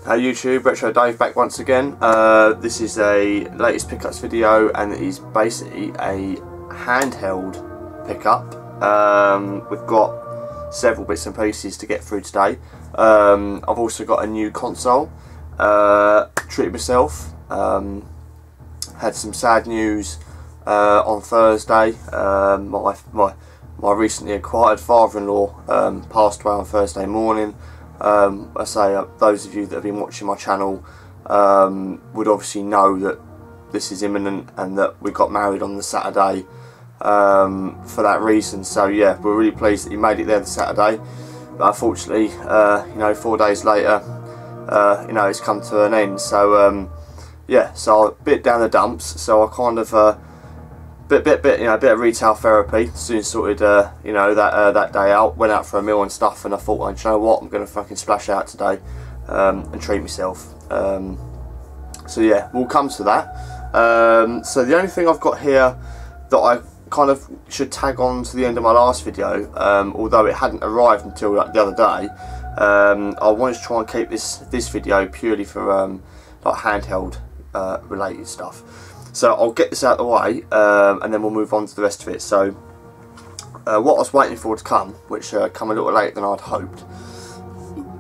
Hey YouTube, Retro Dave back once again. This is a latest pickups video, and it is basically a handheld pickup. We've got several bits and pieces to get through today. I've also got a new console. Treated myself. Had some sad news on Thursday. My recently acquired father-in-law passed away on Thursday morning. I say those of you that have been watching my channel would obviously know that this is imminent and that we got married on the Saturday for that reason. So yeah, we're really pleased that he made it there the Saturday, but unfortunately you know, 4 days later you know, it's come to an end. So yeah, so a bit down the dumps. So I kind of you know, a bit of retail therapy. Soon sorted, you know, that day out. Went out for a meal and stuff, and I thought, well, you know what, I'm gonna fucking splash out today and treat myself. So yeah, we'll come to that. So the only thing I've got here that I kind of should tag on to the end of my last video, although it hadn't arrived until like the other day. I wanted to try and keep this video purely for like handheld related stuff. So I'll get this out of the way, and then we'll move on to the rest of it. So what I was waiting for to come, which come a little later than I'd hoped,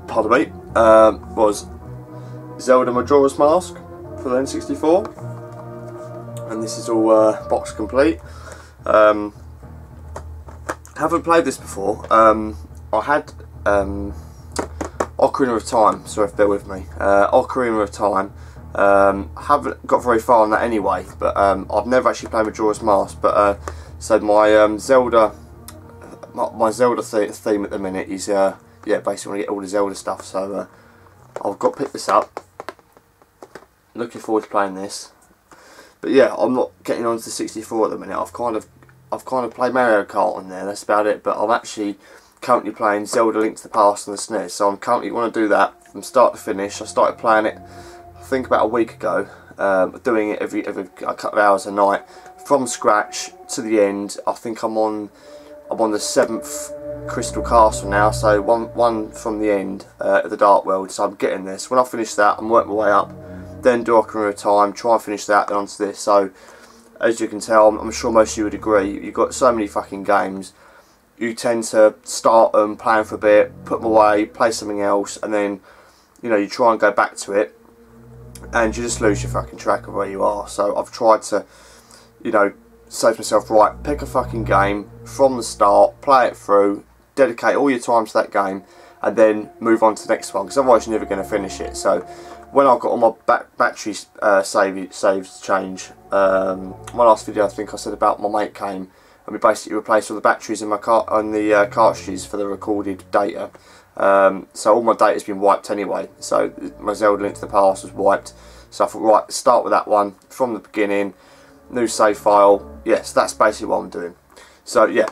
pardon me, was Zelda Majora's Mask for the N64, and this is all box complete. Haven't played this before. I had Ocarina of Time, sorry if bear with me, Ocarina of Time. Haven't got very far on that anyway, but I've never actually played Majora's Mask. But so my Zelda theme at the minute is yeah, basically want to get all the Zelda stuff. So I've got to pick this up. Looking forward to playing this. But yeah, I'm not getting onto the 64 at the minute. I've kind of played Mario Kart on there. That's about it. But I'm actually currently playing Zelda Link to the Past on the SNES. So I'm currently want to do that from start to finish. I started playing it, I think, about a week ago, doing it every a couple of hours a night from scratch to the end. I think I'm on the 7th Crystal Castle now, so one from the end of the Dark World. So I'm getting this. When I finish that, I'm working my way up, then do Ocarina of Time, try and finish that, then onto this. So as you can tell, I'm sure most of you would agree, you've got so many fucking games. You tend to start them, playing for a bit, put them away, play something else, and then, you know, you try and go back to it, and you just lose your fucking track of where you are. So I've tried to, you know, say to myself, right, pick a fucking game from the start, play it through, dedicate all your time to that game, and then move on to the next one, because otherwise you're never going to finish it. So when I've got all my battery saves change, my last video I think I said about my mate came and we basically replaced all the batteries in my cartridges for the recorded data. So all my data's been wiped anyway. So my Zelda Link to the Past was wiped. So I thought, right, start with that one from the beginning, new save file. Yes, that's basically what I'm doing. So yeah,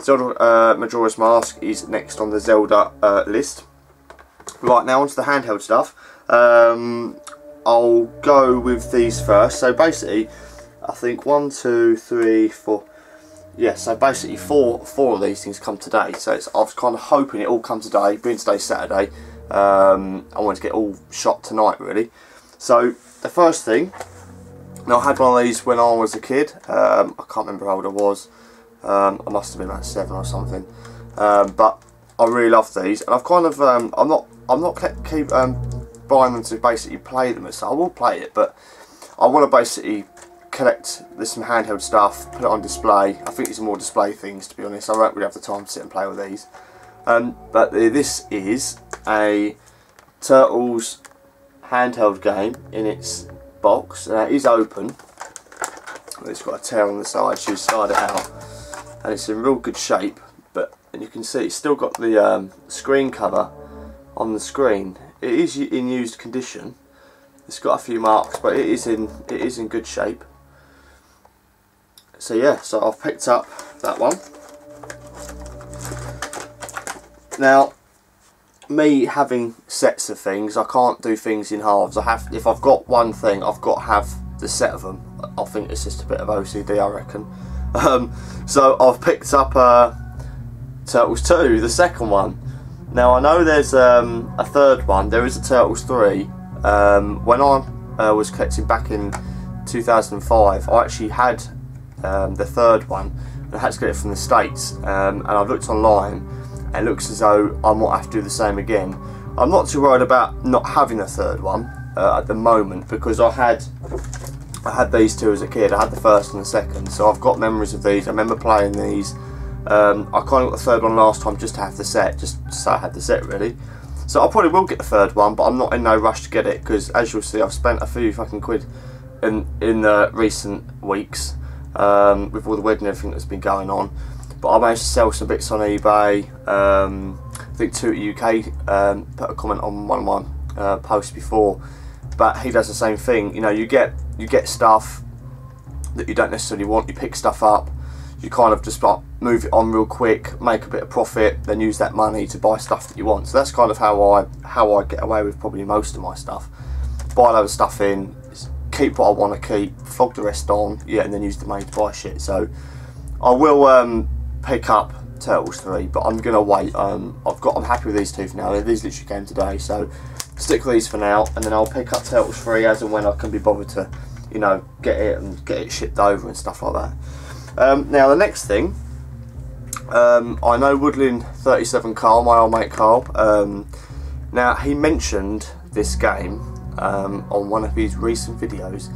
Zelda Majora's Mask is next on the Zelda list. Right, now onto the handheld stuff. I'll go with these first. So basically, I think 1, 2, 3, 4. Yeah, so basically four of these things come today. So I was kind of hoping it all comes today, being today's Saturday. I wanted to get all shot tonight, really. So the first thing, now I had one of these when I was a kid. I can't remember how old I was. I must have been about 7 or something. But I really love these, and I've kind of I'm not keep buying them to basically play them. So I will play it, but I want to basically collect some handheld stuff, put it on display. I think these are more display things, to be honest. I don't really have the time to sit and play with these. But this is a Turtles handheld game in its box. It is open. It's got a tear on the side, so you slide it out, and it's in real good shape. And you can see it's still got the screen cover on the screen. It is in used condition. It's got a few marks, but it is in good shape. So yeah, so I've picked up that one. Now, me having sets of things, I can't do things in halves. If I've got one thing, I've got to have the set of them. I think it's just a bit of OCD, I reckon. So I've picked up Turtles 2, the second one. Now I know there's a third one. There is a Turtles 3. When I was collecting back in 2005, I actually had the third one. I had to get it from the States, and I've looked online, and it looks as though I might have to do the same again. I'm not too worried about not having a third one at the moment, because I had these two as a kid. I had the first and the second, so I've got memories of these. I remember playing these. I kind of got the third one last time just to have the set, just so I had the set really. So I probably will get the third one, but I'm not in no rush to get it, because as you'll see, I've spent a few fucking quid in recent weeks with all the wedding and everything that's been going on. But I managed to sell some bits on eBay. I think Tutor UK put a comment on one of my posts before, but he does the same thing. You know, you get stuff that you don't necessarily want. You pick stuff up, you kind of just like move it on real quick, make a bit of profit, then use that money to buy stuff that you want. So that's kind of how I get away with probably most of my stuff. Buy a load of stuff in, keep what I want to keep, flog the rest on, yeah, and then use the money to buy shit. So I will pick up Turtles 3, but I'm gonna wait. I'm happy with these two for now. These literally came today, so stick with these for now, and then I'll pick up Turtles 3 as and when I can be bothered to, you know, get it shipped over and stuff like that. Now the next thing, I know Woodland 37 Carl, my old mate Carl, now he mentioned this game on one of his recent videos.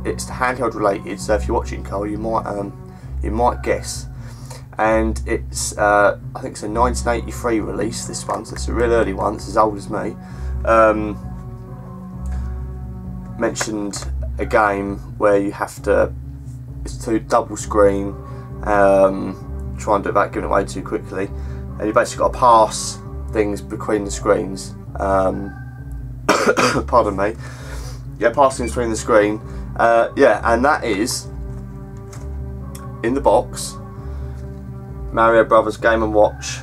It's handheld related, so if you're watching, Carl, you might guess. And it's I think it's a 1983 release, this one, so it's a real early one. It's as old as me. Mentioned a game where you have to, it's to double screen, try and do it without giving it away too quickly, and you basically got to pass things between the screens. Pardon me. Yeah, passing between the screen. Yeah, and that is in the box. Mario Brothers Game & Watch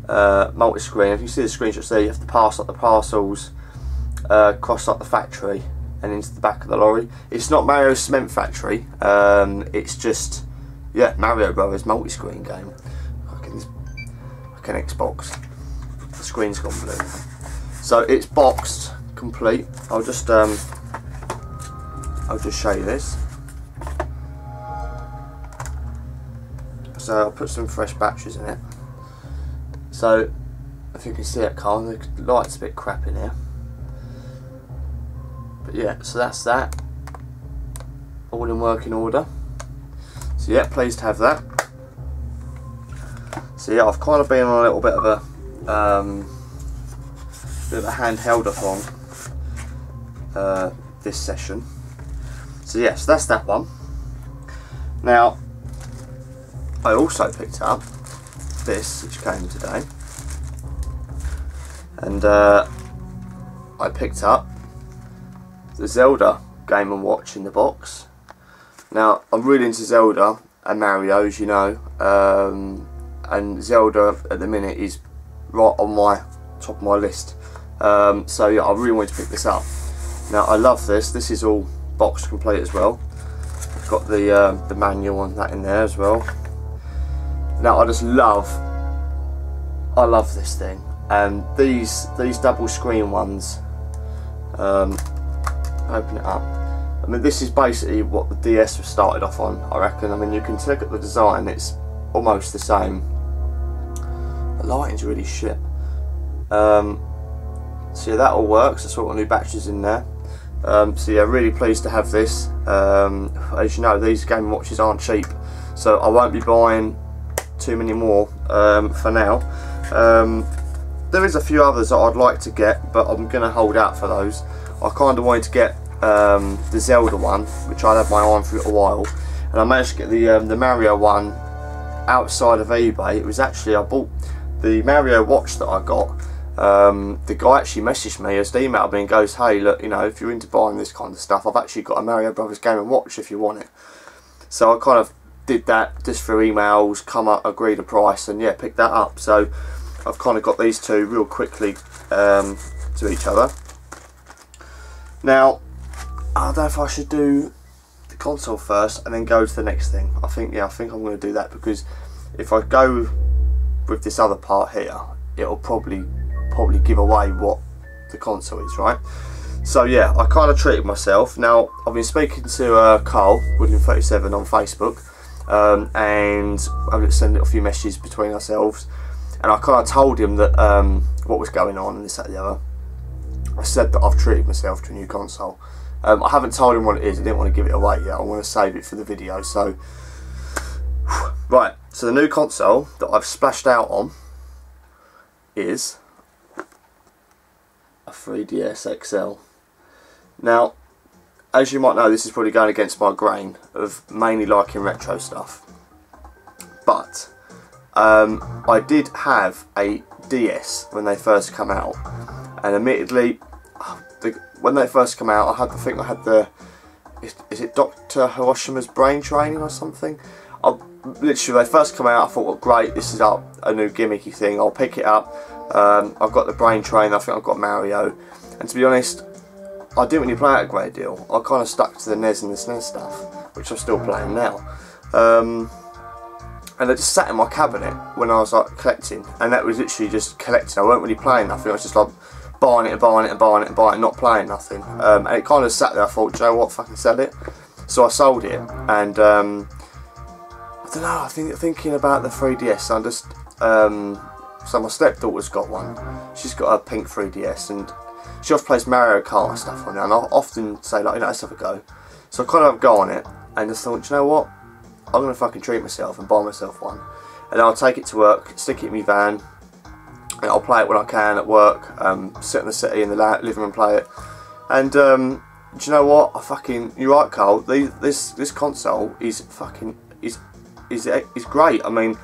multi-screen. If you see the screenshots there, you have to pass up the parcels, cross up the factory and into the back of the lorry. It's not Mario Cement Factory, it's just, yeah, Mario Brothers multi-screen game. Like an Xbox. The screen's gone blue. So it's boxed, complete. I'll just show you this. So I'll put some fresh batteries in it. So if you can see it, Carl, the light's a bit crap in here. But yeah, so that's that. All in working order. So yeah, pleased to have that. So yeah, I've kind of been on a little bit of a handheld-a-thon this session. So yes, so that's that one. Now, I also picked up this, which came today, and I picked up the Zelda Game & Watch in the box. Now, I'm really into Zelda and Mario, as you know, and Zelda at the minute is right on my top of my list. So yeah, I really wanted to pick this up. Now, I love this. This is all box complete as well. It's got the manual and that in there as well. Now, I love this thing, and these double screen ones. Open it up. I mean, this is basically what the DS was started off on, I reckon. I mean, you can look at the design; it's almost the same. The lighting's really shit. So yeah, that all works. That's all got new batteries in there. So yeah, really pleased to have this. As you know, these Game & Watches aren't cheap, so I won't be buying too many more for now. There is a few others that I'd like to get, but I'm going to hold out for those. I kind of wanted to get the Zelda one, which I'd had my eye on for a while, and I managed to get the Mario one outside of eBay. It was actually, I bought the Mario watch that I got. The guy actually messaged me, just emailed me and goes, hey, look, you know, if you're into buying this kind of stuff, I've actually got a Mario Brothers Game & Watch if you want it. So I kind of did that just through emails, come up, agreed a price, and yeah, picked that up. So I've kind of got these two real quickly to each other. Now, I don't know if I should do the console first and then go to the next thing. I think I'm going to do that, because if I go with this other part here, it'll probably give away what the console is, right? So yeah, I kind of treated myself. Now I've been speaking to Carl Woodland37 on Facebook, and I've sent a few messages between ourselves, and I kind of told him that what was going on and this, that, and the other. I said that I've treated myself to a new console. I haven't told him what it is. I didn't want to give it away yet. I want to save it for the video. So right, so the new console that I've splashed out on is a 3DS XL. Now, as you might know, this is probably going against my grain of mainly liking retro stuff, but I did have a DS when they first come out, and admittedly, when they first come out, I think I had the, is it Dr. Hiroshima's Brain Training or something? Literally, they first come out, I thought, well, great, this is a new gimmicky thing, I'll pick it up. I've got the Brain Train, I think I've got Mario, and to be honest, I didn't really play it a great deal. I kind of stuck to the NES and the SNES stuff, which I'm still playing now. And they just sat in my cabinet when I was like collecting, and that was literally just collecting. I weren't really playing nothing, I was just like buying it and buying it and buying it and buying it, not playing nothing. And it kind of sat there, I thought, do you know what, fucking sell it. So I sold it, and I don't know, I think thinking about the 3DS, I just, so my stepdaughter's got one, she's got a pink 3DS, and she often plays Mario Kart and stuff on it, and I often say, like, you know, let's have a go. So I kind of have a go on it, and just thought, you know what, I'm going to fucking treat myself and buy myself one. And I'll take it to work, stick it in my van, and I'll play it when I can at work, sit in the city in the living room and play it. And do you know what, you're right, Carl, this console is fucking, is great. I mean,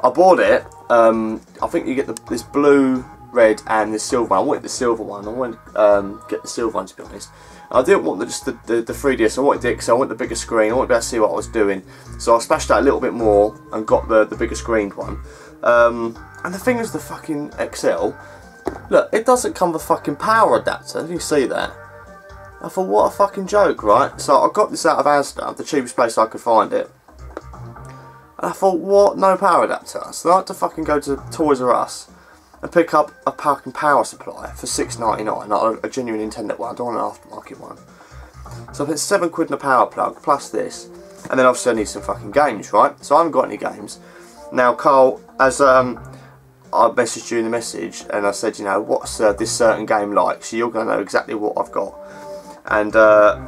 I bought it, I think you get this blue, red and the silver one. I wanted the silver one. I wanted to get the silver one, to be honest. I didn't want just the 3DS. I wanted it because I wanted the bigger screen. I wanted to be able to see what I was doing. So I splashed out a little bit more and got the bigger screened one. And the thing is, the fucking XL, look, it doesn't come with a fucking power adapter. Did you see that? I thought, what a fucking joke, right? So I got this out of Asda, the cheapest place I could find it. And I thought, what? No power adapter. So I had to fucking go to Toys R Us and pick up a fucking power supply for $6.99, not a genuine Nintendo one, I don't want an aftermarket one. So I spent £7 in a power plug, plus this, and then obviously I need some fucking games, right? So I haven't got any games. Now, Carl, as I messaged you in the message, and I said, you know, what's this certain game like? So you're going to know exactly what I've got. And I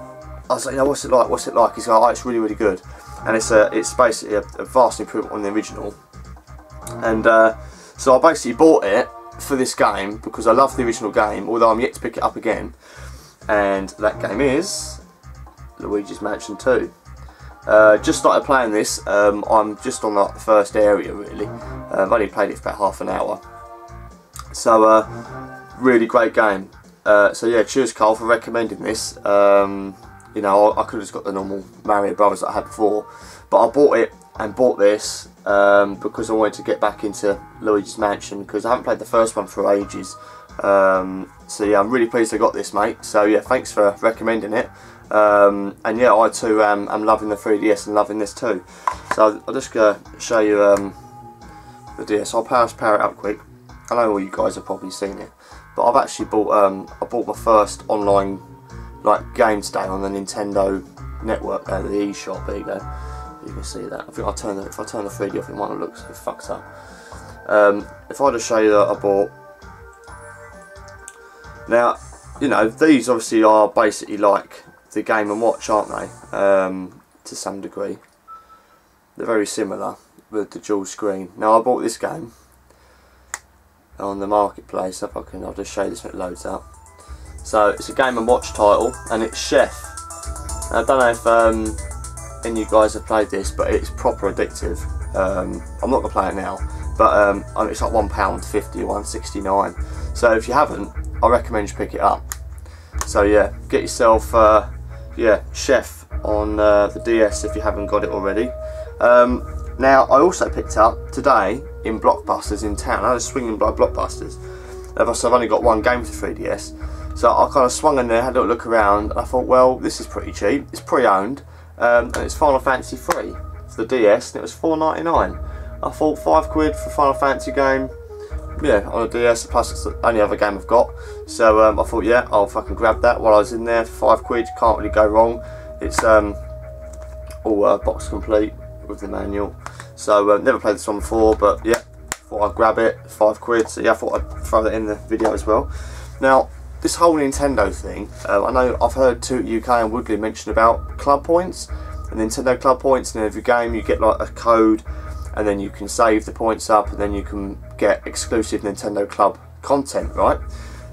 was like, you know, what's it like? What's it like? He's like, oh, it's really, really good. And it's basically a vast improvement on the original. And so I basically bought it for this game because I love the original game, although I'm yet to pick it up again. And that game is Luigi's Mansion 2. Just started playing this. I'm just on the first area, really. I've only played it for about half an hour. So really great game. So yeah, cheers Carl for recommending this. You know, I could have just got the normal Mario Brothers that I had before, but I bought it and bought this because I wanted to get back into Luigi's Mansion, because I haven't played the first one for ages. So yeah, I'm really pleased I got this, mate. So yeah, thanks for recommending it. And yeah, I too am loving the 3DS and loving this too. So I'll just show you the DS. I'll power it up quick. I know all you guys have probably seen it, but I've actually bought I bought my first online game today on the Nintendo network, the eShop. There you go. You can see that. I think if I turn the 3D off, it might not look so fucked up. If I just show you that I bought. Now, you know, these obviously are basically like the Game & Watch, aren't they? To some degree. They're very similar with the dual screen. Now, I bought this game on the marketplace. If I can, I'll just show you this when it loads up. So, it's a Game & Watch title, and it's Chef. Now, I don't know if any of you guys have played this, but it's proper addictive. I'm not going to play it now, but it's like £1.50, £1.69. So, if you haven't, I recommend you pick it up. So yeah, get yourself Chef on the DS if you haven't got it already. Now I also picked up today in Blockbusters in town. I was swinging by Blockbusters. So I've only got one game for 3DS, so I kind of swung in there, had a little look around, and I thought, well, this is pretty cheap. It's pre-owned, and it's Final Fantasy 3 for the DS, and it was £4.99. I thought £5 for a Final Fantasy game. yeah, on a DS, plus it's the only other game I've got. So I thought, yeah, I'll fucking grab that while I was in there for £5. Can't really go wrong. It's all box complete with the manual. So never played this one before, but yeah, thought I'd grab it, £5. So yeah, I thought I'd throw that in the video as well. Now, this whole Nintendo thing, I know I've heard Toot UK and Woodley mention about club points, and Nintendo club points, and in every game you get like a code, and then you can save the points up, and then you can get exclusive Nintendo club content, right?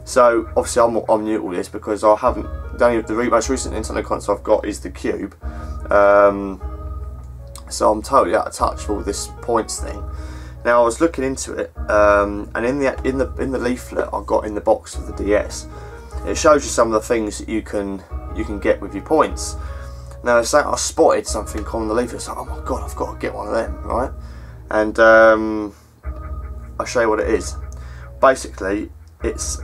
So obviously I'm new to all this because I haven't, the most recent Nintendo console I've got is the Cube, so I'm totally out of touch with all this points thing. Now I was looking into it, and in the leaflet I got in the box of the DS, it shows you some of the things that you can get with your points. Now I spotted something on the leaflet. It's like, oh my god, I've got to get one of them, right? And I'll show you what it is. Basically, it's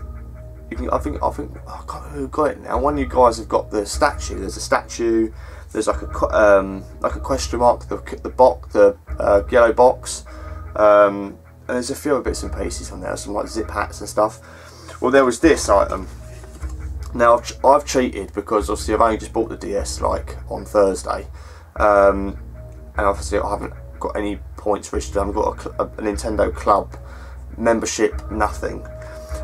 I think I can't remember who got it now. One of you guys have got the statue. There's a statue. There's like a question mark. The yellow box. And there's a few other bits and pieces on there. Some like zip hats and stuff. Well, there was this item. Now I've cheated because obviously I've only just bought the DS like on Thursday, and obviously I haven't got any points registered. I haven't got a Nintendo Club membership, nothing.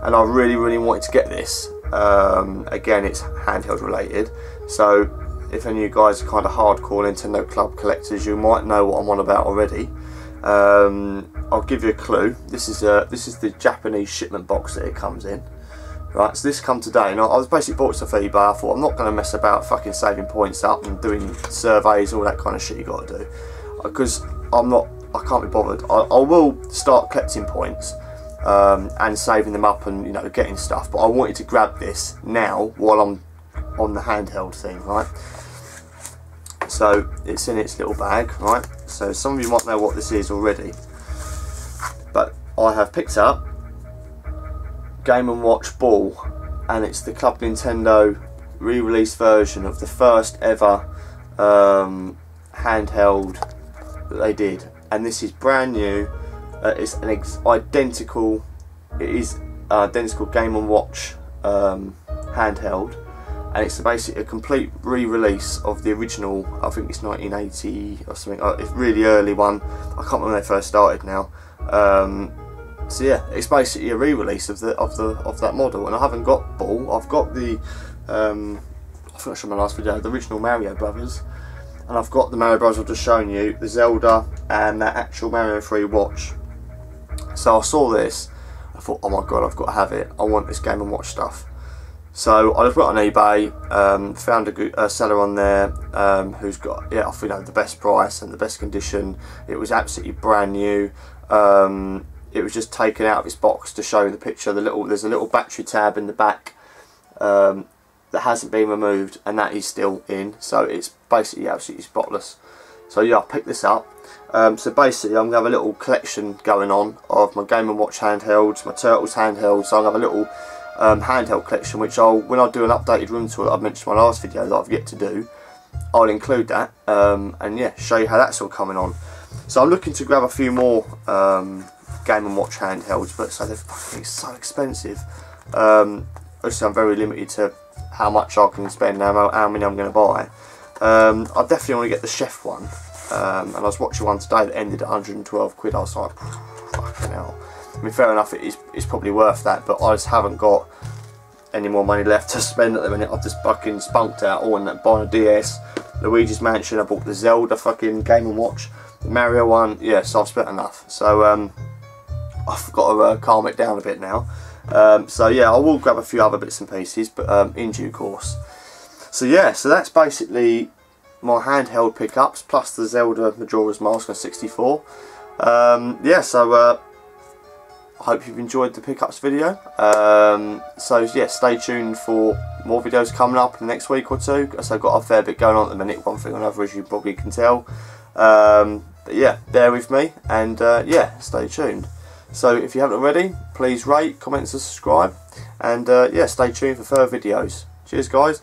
And I really wanted to get this. Again, it's handheld related, so if any of you guys are kind of hardcore Nintendo Club collectors, you might know what I'm on about already. I'll give you a clue. This is the Japanese shipment box that it comes in. Right, so this come today, and I was basically bought this off eBay. I thought I'm not going to mess about fucking saving points up and doing surveys, all that kind of shit you got to do, because I can't be bothered. I will start collecting points and saving them up and, you know, getting stuff, but I wanted to grab this now while I'm on the handheld thing, right? So it's in its little bag, right? So some of you might know what this is already, but I have picked up Game & Watch Ball, and it's the Club Nintendo re-release version of the first ever handheld that they did, and this is brand new. It's an identical Game & Watch handheld, and it's basically a complete re-release of the original. I think it's 1980 or something. It's a really early one. I can't remember when they first started now. So yeah, it's basically a re-release of that model, and I haven't got Ball. I've got the I think I showed my last video, the original Mario Brothers, and I've got the Mario Bros. I've just shown you, the Zelda, and that actual Mario 3 watch. So I saw this, I thought, oh my god, I've got to have it. I want this Game & Watch stuff. So I just went on eBay, found a seller on there who's got, yeah, I think, you know, the best price and the best condition. It was absolutely brand new. It was just taken out of its box to show the picture. There's a little battery tab in the back that hasn't been removed, and that is still in. So it's basically absolutely spotless. So yeah, I picked this up. So basically, I'm gonna have a little collection going on of my Game & Watch handhelds, my Turtles handhelds. So I'm gonna have a little handheld collection, which when I do an updated room tour that I've mentioned in my last video that I've yet to do, I'll include that and yeah, show you how that's all coming on. So I'm looking to grab a few more Game & Watch handhelds, but so they're fucking so expensive. Obviously I'm very limited to how much I can spend, how many I'm going to buy. I definitely want to get the Chef one, and I was watching one today that ended at 112 quid. I was like, fucking hell. I mean, fair enough, it's probably worth that, but I just haven't got any more money left to spend at the minute. I've just fucking spunked out all in that, buying a DS, Luigi's Mansion, I bought the Zelda fucking Game & Watch, the Mario one. Yeah, so I've spent enough. So I've got to calm it down a bit now. So yeah, I will grab a few other bits and pieces, but in due course. So yeah, so that's basically my handheld pickups, plus the Zelda Majora's Mask on 64. Yeah, so I hope you've enjoyed the pickups video. So yeah, stay tuned for more videos coming up in the next week or two. So I've got a fair bit going on at the minute, one thing or another, as you probably can tell. But yeah, bear with me, and yeah, stay tuned. So if you haven't already, please rate, comment and subscribe, and yeah, stay tuned for further videos. Cheers guys.